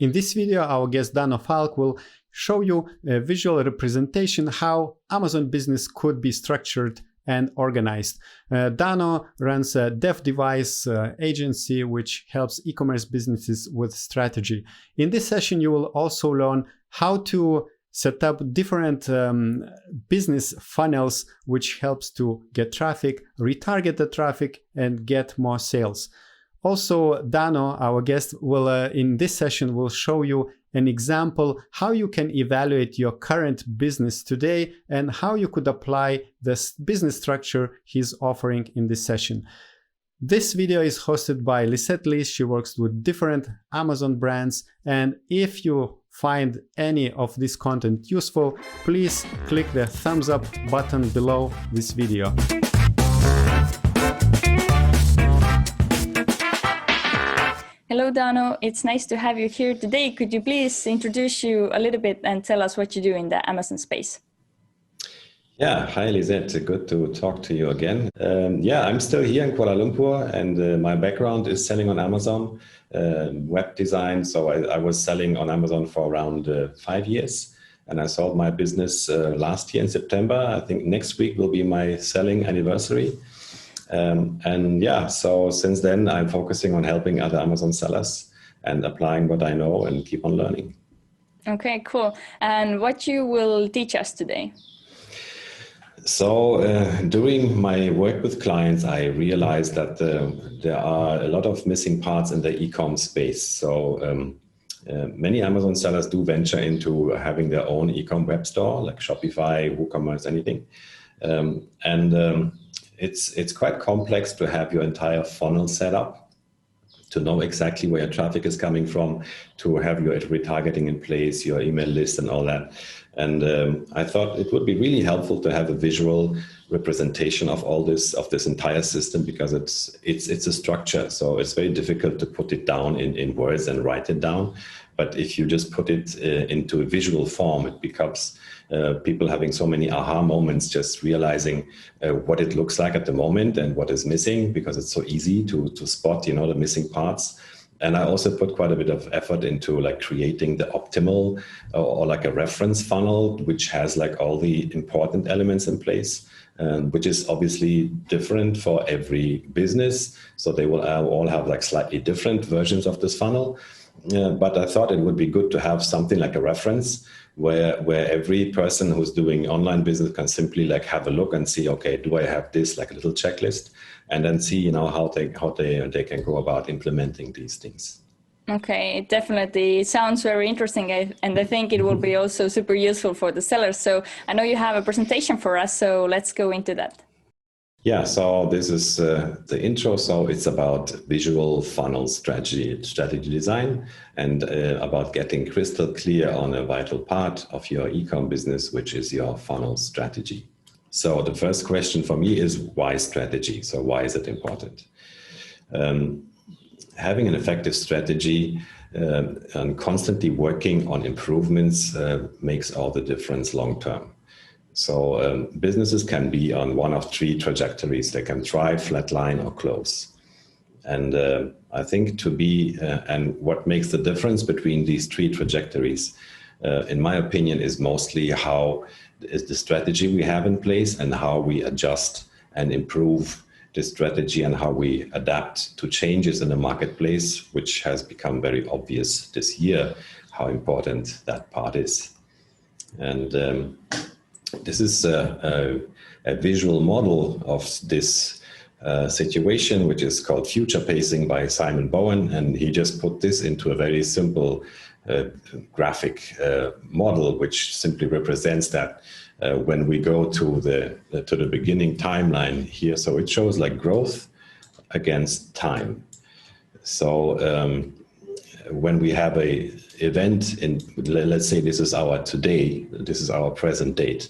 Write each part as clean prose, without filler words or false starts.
In this video, our guest Dano Falk will show you a visual representation how Amazon business could be structured and organized. Dano runs a DefDevice agency which helps e-commerce businesses with strategy. In this session, you will also learn how to set up different business funnels which helps to get traffic, retarget the traffic, and get more sales. Also, Dano, our guest, will in this session will show you an example how you can evaluate your current business today and how you could apply this business structure he's offering in this session. This video is hosted by Lisette Lee. She works with different Amazon brands, and if you find any of this content useful, please click the thumbs up button below this video. Hello, Dano. It's nice to have you here today. Could you please introduce you a little bit and tell us what you do in the Amazon space? Yeah, hi Lisette. Good to talk to you again. I'm still here in Kuala Lumpur, and my background is selling on Amazon, web design. So I was selling on Amazon for around 5 years, and I sold my business last year in September. I think next week will be my selling anniversary. So since then I'm focusing on helping other Amazon sellers and applying what I know and keep on learning. Okay, cool. And what you will teach us today? So during my work with clients, I realized that there are a lot of missing parts in the e-com space. So many Amazon sellers do venture into having their own e-com web store, like Shopify, WooCommerce, anything. It's quite complex to have your entire funnel set up, to know exactly where your traffic is coming from, to have your retargeting in place, your email list and all that. And I thought it would be really helpful to have a visual representation of all this, of this entire system, because it's a structure. So it's very difficult to put it down in words and write it down. But if you just put it into a visual form, it becomes people having so many aha moments, just realizing what it looks like at the moment and what is missing, because it's so easy to spot, the missing parts. And I also put quite a bit of effort into like creating the optimal or like a reference funnel, which has like all the important elements in place, which is obviously different for every business. So they will all have like slightly different versions of this funnel. But I thought it would be good to have something like a reference where every person who's doing online business can simply like have a look and see, okay, do I have this, like a little checklist, and then see, how they can go about implementing these things. Okay, it definitely sounds very interesting, and I think it will be also super useful for the sellers. So I know you have a presentation for us, so let's go into that. Yeah, so this is the intro. So it's about visual funnel strategy design, and about getting crystal clear on a vital part of your e-com business, which is your funnel strategy. So the first question for me is, why strategy? So why is it important? Having an effective strategy and constantly working on improvements makes all the difference long term. So businesses can be on one of three trajectories. They can thrive, flatline, or close. And I think and what makes the difference between these three trajectories, in my opinion, is mostly how is the strategy we have in place and how we adjust and improve the strategy and how we adapt to changes in the marketplace, which has become very obvious this year, how important that part is. And this is a visual model of this situation, which is called future pacing by Simon Bowen. And he just put this into a very simple graphic model, which simply represents that when we go to the beginning timeline here. So it shows like growth against time. So when we have a event let's say this is our today, this is our present date.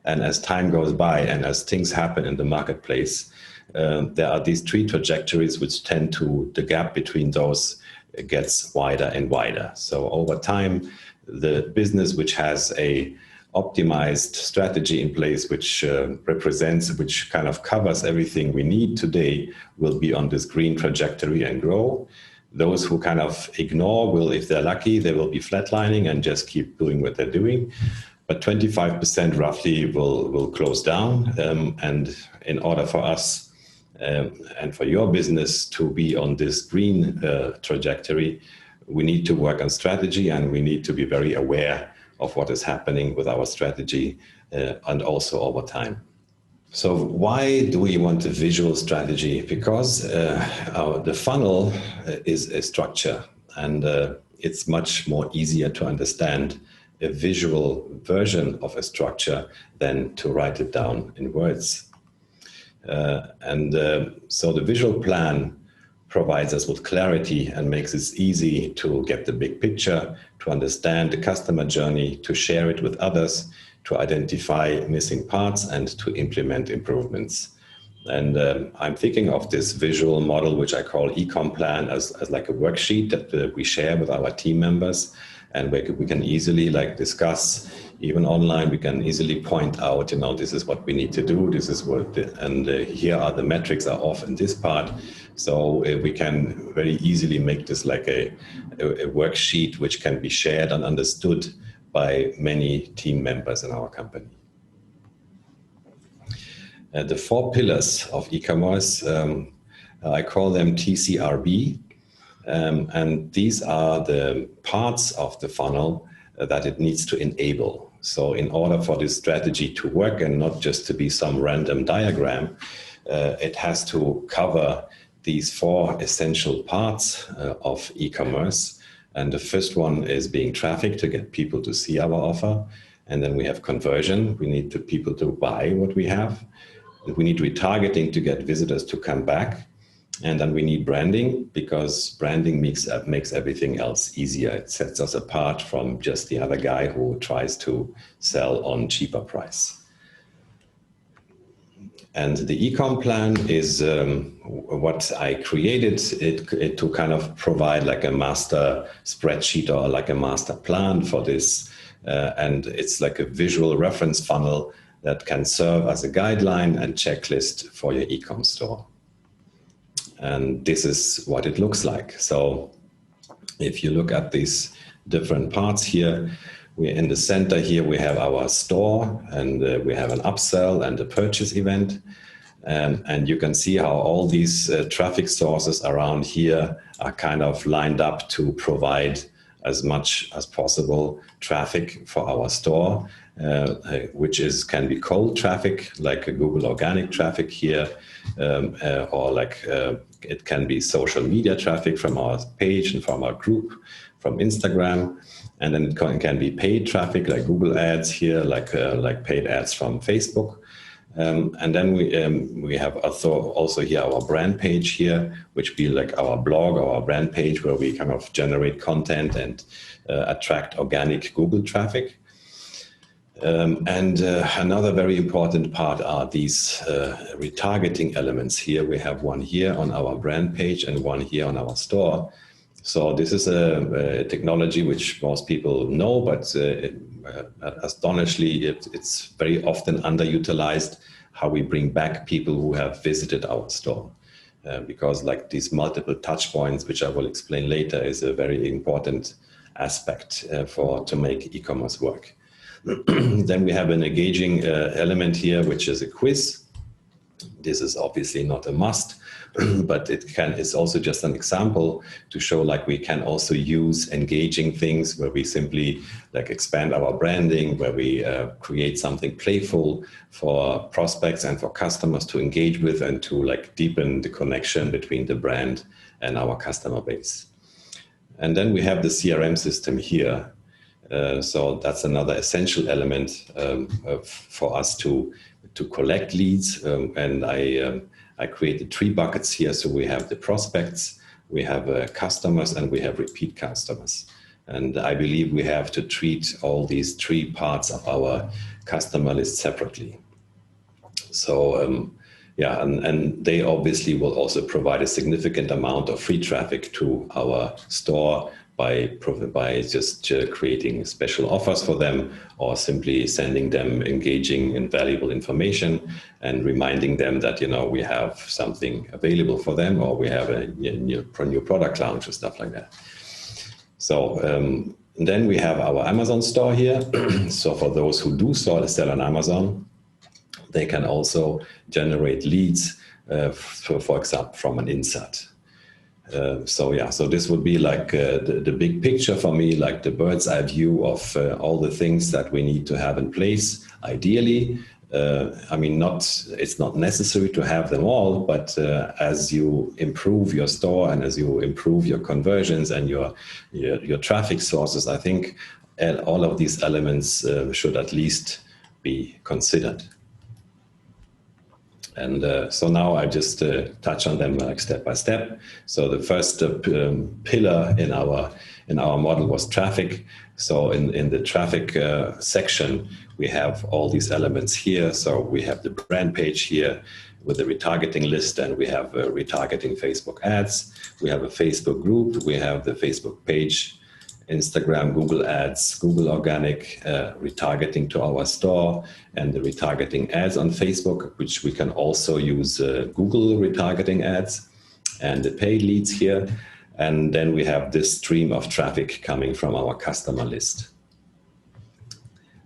And as time goes by and as things happen in the marketplace, there are these three trajectories which tend to, the gap between those gets wider and wider. So over time, the business which has a optimized strategy in place, which which kind of covers everything we need today, will be on this green trajectory and grow. Those who kind of ignore will, if they're lucky, they will be flatlining and just keep doing what they're doing. But 25% roughly will close down. And in order for us and for your business to be on this green trajectory, we need to work on strategy, and we need to be very aware of what is happening with our strategy and also over time. So why do we want a visual strategy? Because the funnel is a structure, and it's much more easier to understand a visual version of a structure than to write it down in words. So the visual plan provides us with clarity and makes it easy to get the big picture, to understand the customer journey, to share it with others, to identify missing parts, and to implement improvements. And I'm thinking of this visual model, which I call Ecom Plan, as like a worksheet that we share with our team members. And we can easily discuss, even online, we can easily point out, this is what we need to do, this is what, here are the metrics are off in this part. So we can very easily make this like a worksheet which can be shared and understood by many team members in our company. The 4 pillars of e-commerce, I call them TCRB. And these are the parts of the funnel that it needs to enable. So in order for this strategy to work and not just to be some random diagram, it has to cover these 4 essential parts of e-commerce. And the first one is being traffic, to get people to see our offer. And then we have conversion. We need people to buy what we have. We need retargeting to get visitors to come back. And then we need branding, because branding makes everything else easier. It sets us apart from just the other guy who tries to sell on cheaper price. And the Ecom Plan is what I created it to kind of provide like a master spreadsheet or like a master plan for this. And it's like a visual reference funnel that can serve as a guideline and checklist for your e-com store. And this is what it looks like. So if you look at these different parts here, we're in the center here, we have our store, and we have an upsell and a purchase event. And you can see how all these traffic sources around here are kind of lined up to provide as much as possible traffic for our store, which can be cold traffic, like a Google organic traffic here, or it can be social media traffic from our page and from our group, from Instagram. And then it can be paid traffic, like Google ads here, like paid ads from Facebook. And then we have also here our brand page here, which be like our blog or our brand page, where we kind of generate content and attract organic Google traffic. And another very important part are these retargeting elements here. We have one here on our brand page and one here on our store. So this is a technology which most people know, but astonishingly, it's very often underutilized, how we bring back people who have visited our store. Because like these multiple touch points, which I will explain later, is a very important aspect to make e-commerce work. Then we have an engaging element here, which is a quiz. This is obviously not a must, but it's also just an example to show like we can also use engaging things where we simply like expand our branding, where we create something playful for prospects and for customers to engage with and to like deepen the connection between the brand and our customer base. And then we have the CRM system here. So that's another essential element for us to collect leads. And I created 3 buckets here. So we have the prospects, we have customers, and we have repeat customers. And I believe we have to treat all these 3 parts of our customer list separately. So yeah, and they obviously will also provide a significant amount of free traffic to our store, by just creating special offers for them, or simply sending them engaging and valuable information and reminding them that, you know, we have something available for them, or we have a new product launch or stuff like that. So then we have our Amazon store here. So for those who do sell on Amazon, they can also generate leads, for example, from an insert. So this would be like the big picture for me, like the bird's eye view of all the things that we need to have in place. Ideally, I mean, it's not necessary to have them all, but as you improve your store and as you improve your conversions and your traffic sources, I think all of these elements should at least be considered. And so now I just touch on them like step by step. So the first pillar in our model was traffic. So in the traffic section, we have all these elements here. So we have the brand page here with the retargeting list, and we have retargeting Facebook ads. We have a Facebook group. We have the Facebook page, Instagram, Google Ads, Google Organic, retargeting to our store, and the retargeting ads on Facebook, which we can also use Google retargeting ads, and the paid leads here. And then we have this stream of traffic coming from our customer list.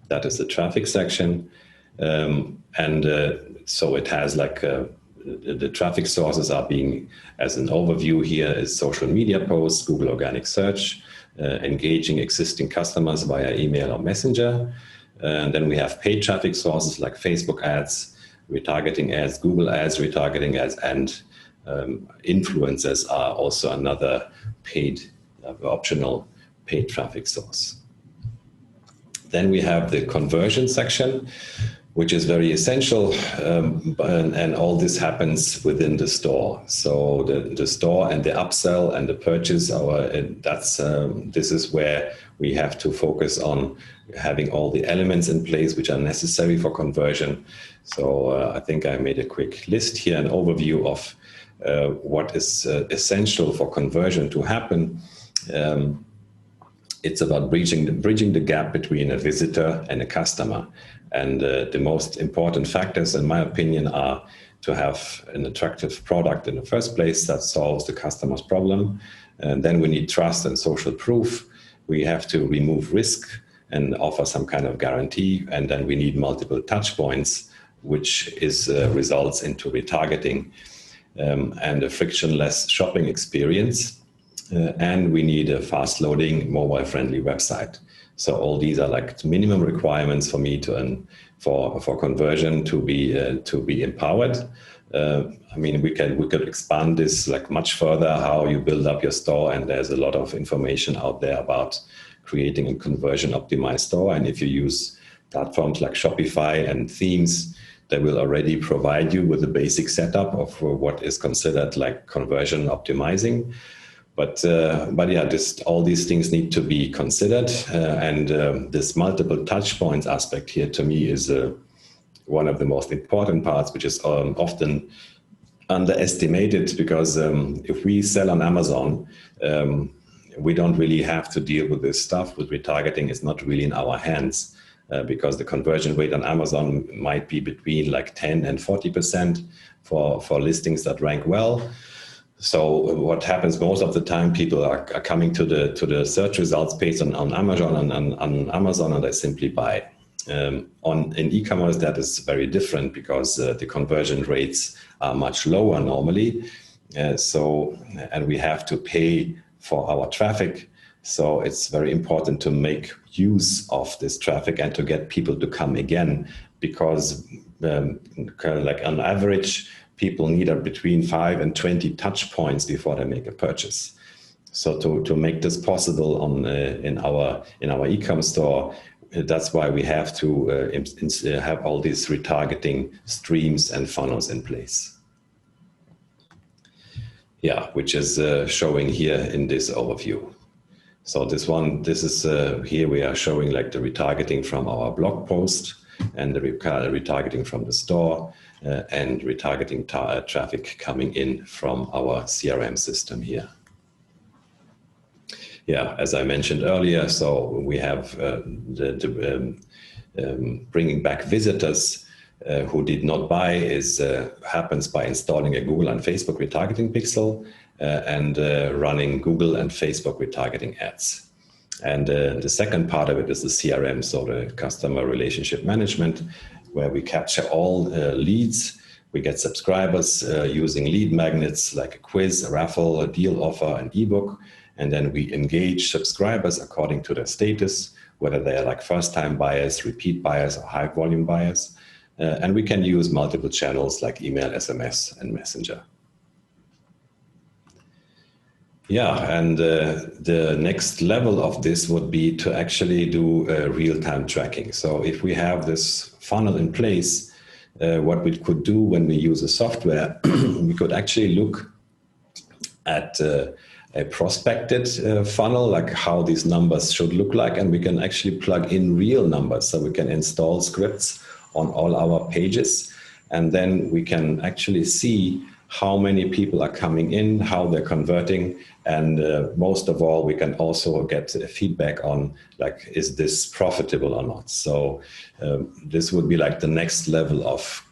That is the traffic section. So it has like the traffic sources are being, as an overview here, is social media posts, Google Organic Search, engaging existing customers via email or messenger. And then we have paid traffic sources like Facebook ads, retargeting ads, Google ads, retargeting ads, and influencers are also another paid, optional paid traffic source. Then we have the conversion section, which is very essential, and all this happens within the store. So the store and the upsell and the purchase, this is where we have to focus on having all the elements in place which are necessary for conversion. So I think I made a quick list here, an overview of what is essential for conversion to happen. It's about bridging the gap between a visitor and a customer. And the most important factors, in my opinion, are to have an attractive product in the first place that solves the customer's problem. And then we need trust and social proof. We have to remove risk and offer some kind of guarantee. And then we need multiple touch points, which results into retargeting and a frictionless shopping experience. And we need a fast-loading, mobile-friendly website. So all these are like minimum requirements for me for conversion to be empowered. I mean, we could expand this like much further, how you build up your store, and there's a lot of information out there about creating a conversion optimized store. And if you use platforms like Shopify and themes, they will already provide you with a basic setup of what is considered like conversion optimizing. But yeah, all these things need to be considered. And this multiple touch points aspect here to me is one of the most important parts, which is often underestimated, because if we sell on Amazon, we don't really have to deal with this stuff. With retargeting, it's not really in our hands, because the conversion rate on Amazon might be between like 10 and 40% for listings that rank well. So what happens most of the time, people are coming to the search results page on Amazon and they simply buy. In e-commerce, that is very different, because the conversion rates are much lower normally. And we have to pay for our traffic. So it's very important to make use of this traffic and to get people to come again, because kind of like on average, people need between 5 and 20 touch points before they make a purchase. So to make this possible in our e-commerce store, that's why we have to have all these retargeting streams and funnels in place. Yeah, which is showing here in this overview. So this is here we are showing like the retargeting from our blog post and the retargeting from the store. And retargeting traffic coming in from our CRM system here. yeah, as I mentioned earlier, so we have bringing back visitors who did not buy happens by installing a Google and Facebook retargeting pixel and running Google and Facebook retargeting ads. And the second part of it is the CRM, so the customer relationship management, where we capture all leads. We get subscribers using lead magnets like a quiz, a raffle, a deal offer, an ebook. And then we engage subscribers according to their status, whether they are like first-time buyers, repeat buyers, or high-volume buyers. And we can use multiple channels like email, SMS, and Messenger. Yeah, and the next level of this would be to actually do real-time tracking. So if we have this funnel in place, what we could do when we use a software, we could actually look at a prospected funnel, like how these numbers should look like, and we can actually plug in real numbers. So we can install scripts on all our pages, and then we can actually see how many people are coming in, how they're converting, and most of all, we can also get feedback on, like, is this profitable or not? So this would be like the next level of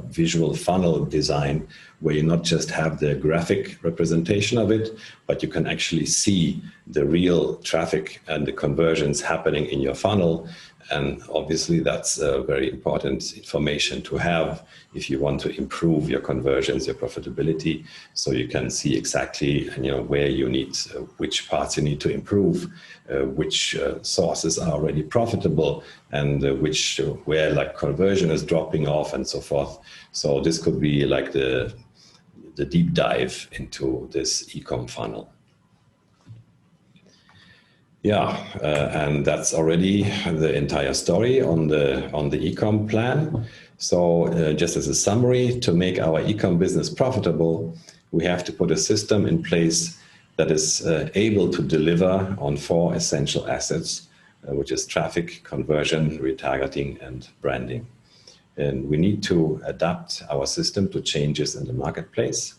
visual funnel design, where you not just have the graphic representation of it, but you can actually see the real traffic and the conversions happening in your funnel. And obviously that's very important information to have if you want to improve your conversions, your profitability, so you can see exactly, where you need, which parts you need to improve, which sources are already profitable, and where like conversion is dropping off and so forth. So this could be like the deep dive into this e-com funnel. Yeah, and that's already the entire story on the e-com plan. So just as a summary, to make our e-com business profitable, we have to put a system in place that is able to deliver on 4 essential assets, which is traffic, conversion, retargeting, and branding. And we need to adapt our system to changes in the marketplace.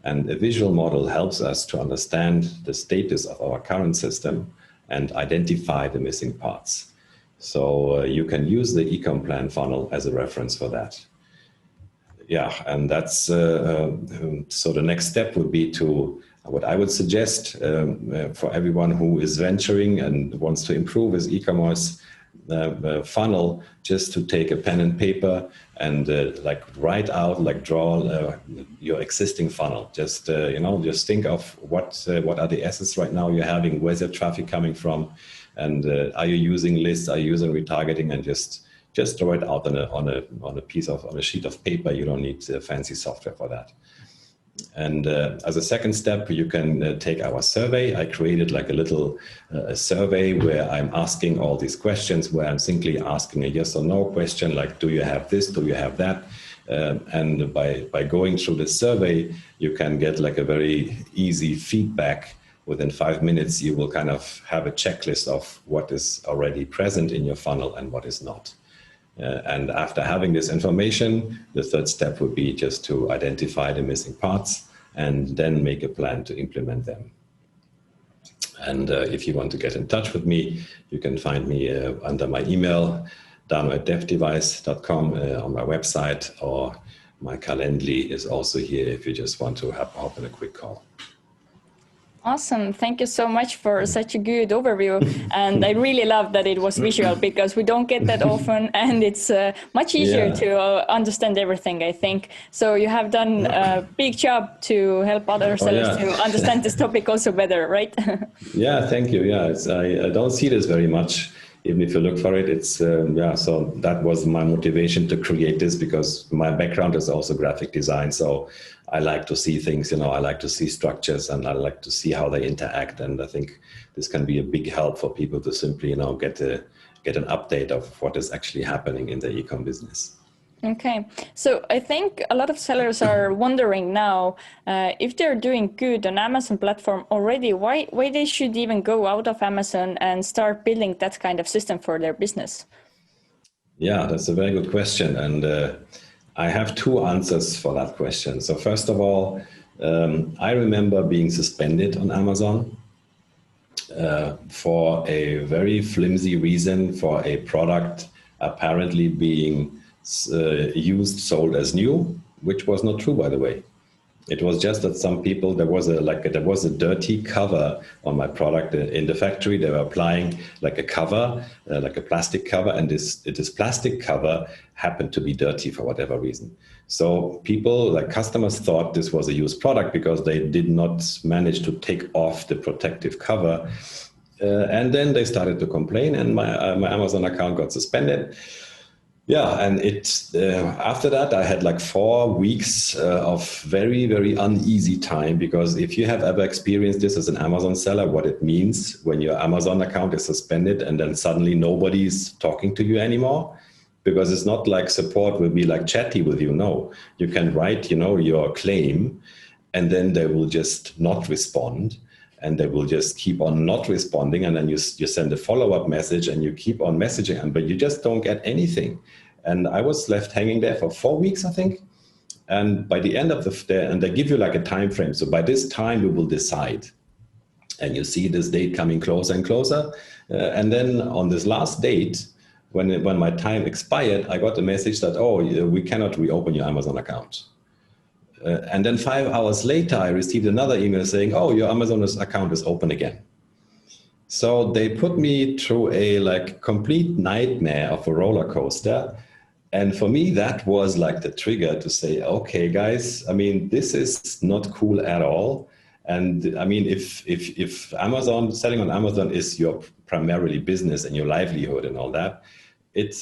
And a visual model helps us to understand the status of our current system and identify the missing parts. So you can use the e-com plan funnel as a reference for that. Yeah, and that's so the next step would be to, what I would suggest for everyone who is venturing and wants to improve his e-commerce funnel, just to take a pen and paper and like write out, like draw your existing funnel. Just just think of what are the assets right now you're having, where's your traffic coming from, and are you using lists, are you using retargeting, and just draw it out on a sheet of paper. You don't need fancy software for that. And as a second step, you can take our survey. I created like a little survey where I'm asking all these questions, where I'm simply asking a yes or no question, like, do you have this, do you have that? And by going through the survey, you can get like a very easy feedback. Within 5 minutes, you will kind of have a checklist of what is already present in your funnel and what is not. And after having this information, the third step would be just to identify the missing parts and then make a plan to implement them. And if you want to get in touch with me, you can find me under my email, dano@defdevice.com, on my website, or my Calendly is also here if you just want to hop on a quick call. Awesome. Thank you so much for such a good overview. And I really love that it was visual, because we don't get that often, and it's much easier to understand everything, I think. So you have done a big job to help other sellers to understand this topic also better, right? Yeah, thank you. Yeah, I don't see this very much. Even if you look for it, it's, so that was my motivation to create this, because my background is also graphic design. So I like to see things, I like to see structures, and I like to see how they interact. And I think this can be a big help for people to simply, get an update of what is actually happening in the e-com business. Okay, so I think a lot of sellers are wondering now if they're doing good on Amazon platform already, why they should even go out of Amazon and start building that kind of system for their business? Yeah, that's a very good question. And I have 2 answers for that question. So first of all, I remember being suspended on Amazon for a very flimsy reason for a product apparently being sold as new, which was not true, by the way. It was just that some people, there was a dirty cover on my product in the factory. They were applying like a cover, like a plastic cover, and this plastic cover happened to be dirty for whatever reason. So people, like customers, thought this was a used product because they did not manage to take off the protective cover, and then they started to complain, and my Amazon account got suspended. Yeah, and after that, I had like 4 weeks of very, very uneasy time, because if you have ever experienced this as an Amazon seller, what it means when your Amazon account is suspended and then suddenly nobody's talking to you anymore, because it's not like support will be like chatty with you. No, you can write, your claim, and then they will just not respond. And they will just keep on not responding. And then you send a follow-up message and you keep on messaging them, but you just don't get anything. And I was left hanging there for 4 weeks, I think. And by the end of and they give you like a time frame. So by this time, we will decide. And you see this date coming closer and closer. And then on this last date, when my time expired, I got a message that, we cannot reopen your Amazon account. And then 5 hours later, I received another email saying, your Amazon account is open again. So they put me through a complete nightmare of a roller coaster. And for me, that was like the trigger to say, okay, guys, this is not cool at all. And if Amazon, selling on Amazon is your primarily business and your livelihood and all that, it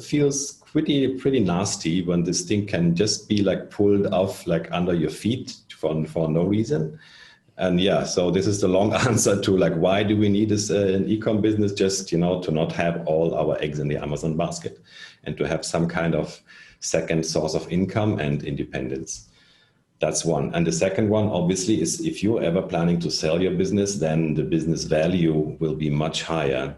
feels pretty nasty when this thing can just be pulled off under your feet for no reason. And so this is the long answer to why do we need this an e-com business? Just to not have all our eggs in the Amazon basket, and to have some kind of second source of income and independence. That's one. And the second one, obviously, is if you're ever planning to sell your business, then the business value will be much higher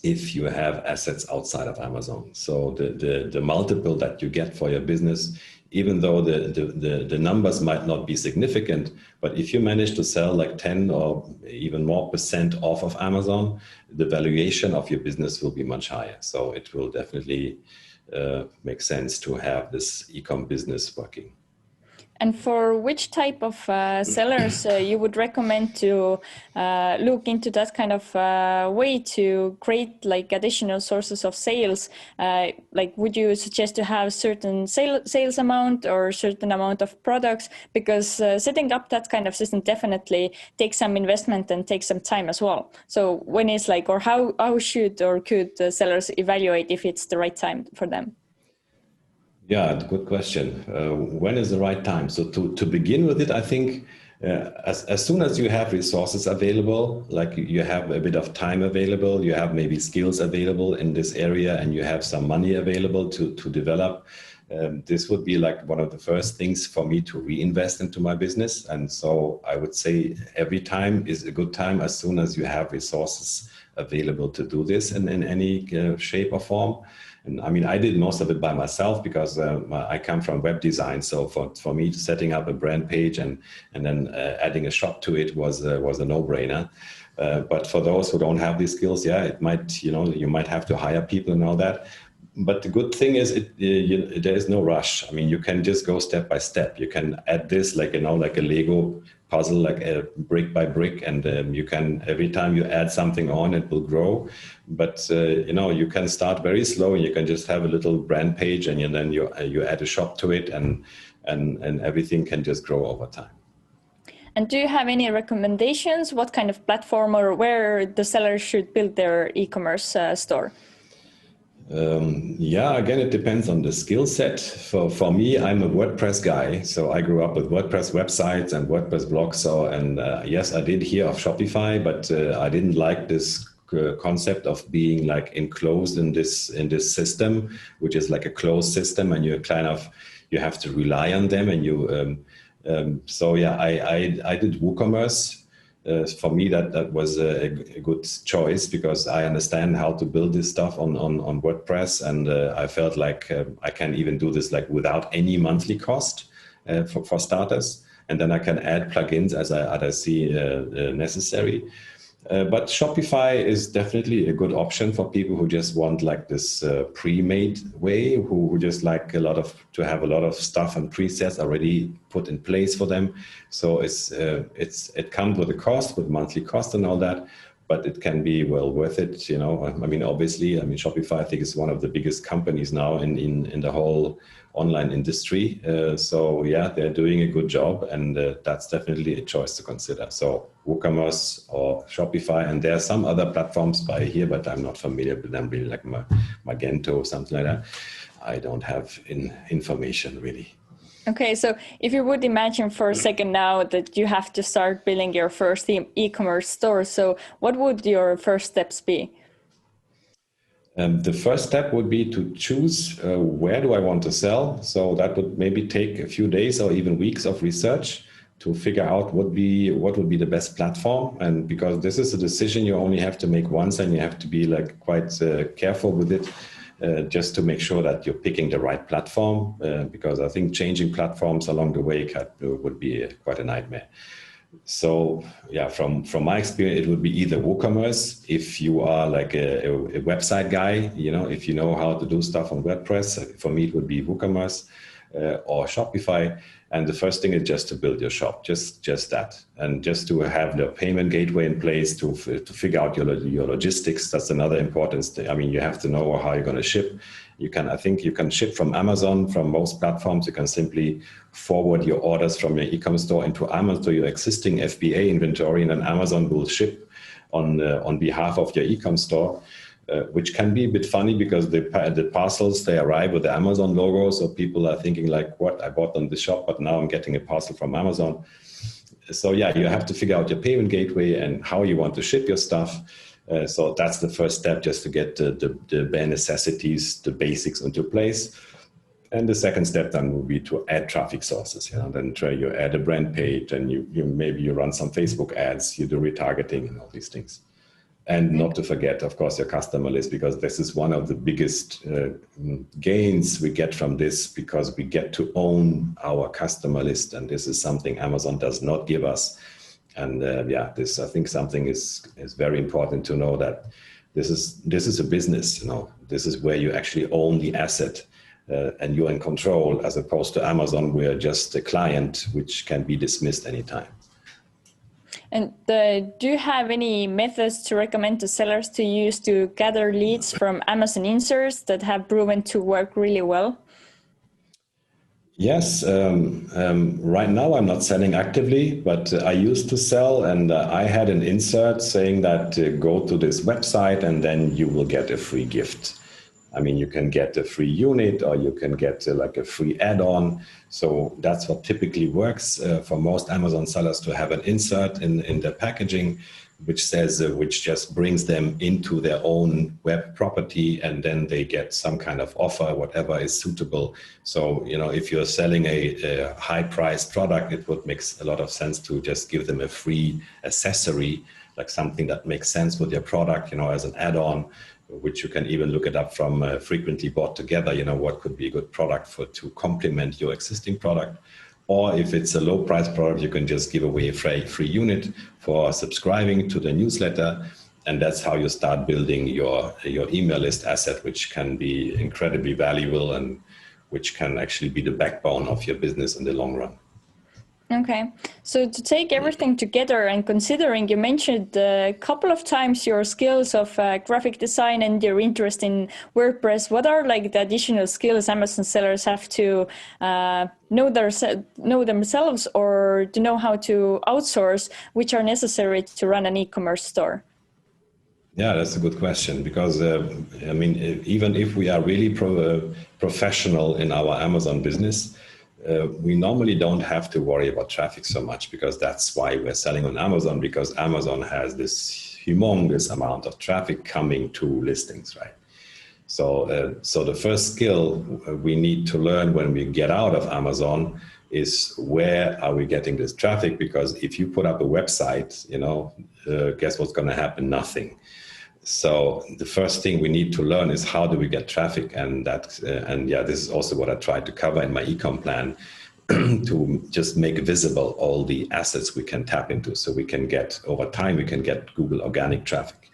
if you have assets outside of Amazon. So the multiple that you get for your business, even though the numbers might not be significant, but if you manage to sell 10 or even more % off of Amazon, the valuation of your business will be much higher. So it will definitely make sense to have this e-com business working. And for which type of sellers you would recommend to look into that kind of way to create additional sources of sales? Would you suggest to have certain sales amount or certain amount of products? Because setting up that kind of system definitely takes some investment and takes some time as well. So when is or how should or could sellers evaluate if it's the right time for them? Yeah, good question. When is the right time? So to begin with it, I think as soon as you have resources available, you have a bit of time available, you have maybe skills available in this area, and you have some money available to develop, this would be one of the first things for me to reinvest into my business. And so I would say every time is a good time as soon as you have resources available to do this in any shape or form. And I did most of it by myself because I come from web design. So for me, setting up a brand page and then adding a shop to it was a no-brainer. But for those who don't have these skills, it might, you might have to hire people and all that. But the good thing is there is no rush. You can just go step by step. You can add this like a Lego puzzle, brick by brick, and you can, every time you add something on, it will grow. But you can start very slow, and you can just have a little brand page, and then you add a shop to it, and everything can just grow over time. And do you have any recommendations? What kind of platform or where the sellers should build their e-commerce store? Again, it depends on the skill set. For me, I'm a WordPress guy. So I grew up with WordPress websites and WordPress blogs. So, yes, I did hear of Shopify, but I didn't like this concept of being enclosed in this system, which is a closed system, and you have to rely on them. And I did WooCommerce. For me, that was a good choice because I understand how to build this stuff on WordPress, and I felt I can even do this without any monthly cost for starters, and then I can add plugins as I see necessary. But Shopify is definitely a good option for people who just want like this pre-made way, who just like to have a lot of stuff and presets already put in place for them. So it comes with a cost, with monthly cost and all that, but it can be well worth it. You know, I mean, obviously, Shopify I think is one of the biggest companies now in the whole online industry. So yeah, they're doing a good job, and that's definitely a choice to consider. So WooCommerce or Shopify, and there are some other platforms by here, but I'm not familiar with them really, like Magento or something like that. I don't have information really. Okay, so if you would imagine for a second now that you have to start building your first e-commerce store, so what would your first steps be? The first step would be to choose where do I want to sell. So that would maybe take a few days or even weeks of research to figure out what would be the best platform. And because this is a decision you only have to make once, and you have to be like quite careful with it, just to make sure that you're picking the right platform. Because I think changing platforms along the way would be quite a nightmare. So yeah, from my experience, it would be either WooCommerce if you are like a website guy, you know, if you know how to do stuff on WordPress. For me, it would be WooCommerce or Shopify. And the first thing is just to build your shop, just that, and just to have the payment gateway in place to figure out your logistics. That's another important thing. I mean, you have to know how you're going to ship. I think you can ship from Amazon, from most platforms. You can simply forward your orders from your e-commerce store into Amazon to your existing FBA inventory, and then Amazon will ship on behalf of your e-commerce store. Which can be a bit funny because the parcels, they arrive with the Amazon logo. So people are thinking like, what, I bought on the shop, but now I'm getting a parcel from Amazon. So yeah, you have to figure out your payment gateway and how you want to ship your stuff. So that's the first step, just to get the bare necessities, the basics into place. And the second step then will be to add traffic sources. You know, then you add a brand page, and you run some Facebook ads, you do retargeting and all these things. And not to forget, of course, your customer list, because this is one of the biggest gains we get from this, because we get to own our customer list. And this is something Amazon does not give us. And this, I think, something is very important to know, that this is a business. You know, this is where you actually own the asset and you're in control, as opposed to Amazon, where you're just a client, which can be dismissed anytime. And do you have any methods to recommend to sellers to use to gather leads from Amazon inserts that have proven to work really well? Yes. Right now I'm not selling actively, but I used to sell, and I had an insert saying that go to this website and then you will get a free gift. I mean, you can get a free unit, or you can get like a free add-on. So that's what typically works for most Amazon sellers, to have an insert in their packaging, which just brings them into their own web property, and then they get some kind of offer, whatever is suitable. So, you know, if you're selling a high-priced product, it would make a lot of sense to just give them a free accessory, like something that makes sense with your product, you know, as an add-on, which you can even look it up from frequently bought together, you know, what could be a good product to complement your existing product. Or if it's a low price product, you can just give away a free unit for subscribing to the newsletter. And that's how you start building your email list asset, which can be incredibly valuable and which can actually be the backbone of your business in the long run. Okay, so to take everything together, and considering you mentioned a couple of times your skills of graphic design and your interest in WordPress, what are like the additional skills Amazon sellers have to know themselves, or to know how to outsource, which are necessary to run an e-commerce store? Yeah, that's a good question, because I mean, even if we are really professional in our Amazon business, we normally don't have to worry about traffic so much, because that's why we're selling on Amazon, because Amazon has this humongous amount of traffic coming to listings, right? So the first skill we need to learn when we get out of Amazon is, where are we getting this traffic? Because if you put up a website, you know, guess what's going to happen? Nothing. So the first thing we need to learn is, how do we get traffic? And this is also what I tried to cover in my ecom plan. to just make visible all the assets we can tap into. So we can get, over time, we can get Google organic traffic.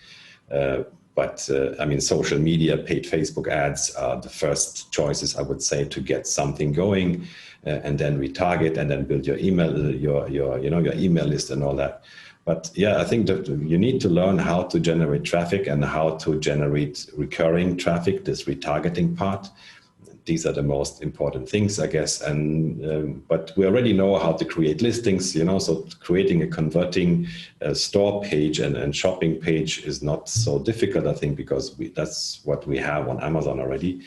But I mean, social media, paid Facebook ads are the first choices, I would say, to get something going, and then retarget, and then build your email, your email list and all that. But yeah, I think that you need to learn how to generate traffic and how to generate recurring traffic, this retargeting part. These are the most important things, I guess. And but we already know how to create listings, so creating a converting store page and shopping page is not so difficult, I think, because that's what we have on Amazon already.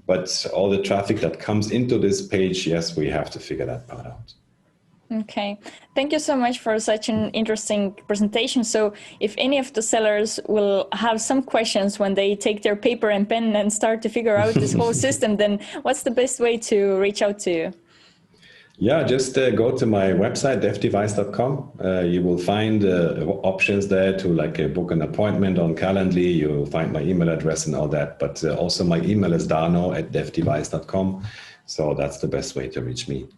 But all the traffic that comes into this page, yes, we have to figure that part out. Okay, thank you so much for such an interesting presentation. So if any of the sellers will have some questions when they take their paper and pen and start to figure out this whole system, then what's the best way to reach out to you? Yeah, just go to my website, DefDevice.com. You will find options there to book an appointment on Calendly. You'll find my email address and all that. But also my email is Dano@DefDevice.com. So that's the best way to reach me.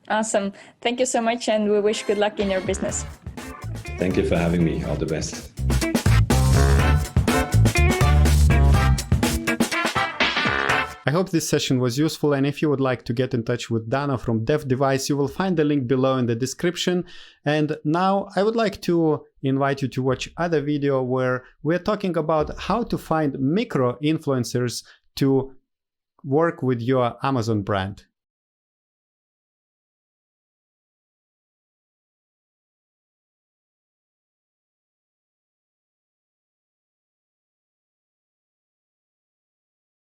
Awesome. Thank you so much, and we wish good luck in your business. Thank you for having me. All the best. I hope this session was useful, and if you would like to get in touch with Dano from DefDevice, you will find the link below in the description. And now I would like to invite you to watch other video where we're talking about how to find micro influencers to work with your Amazon brand.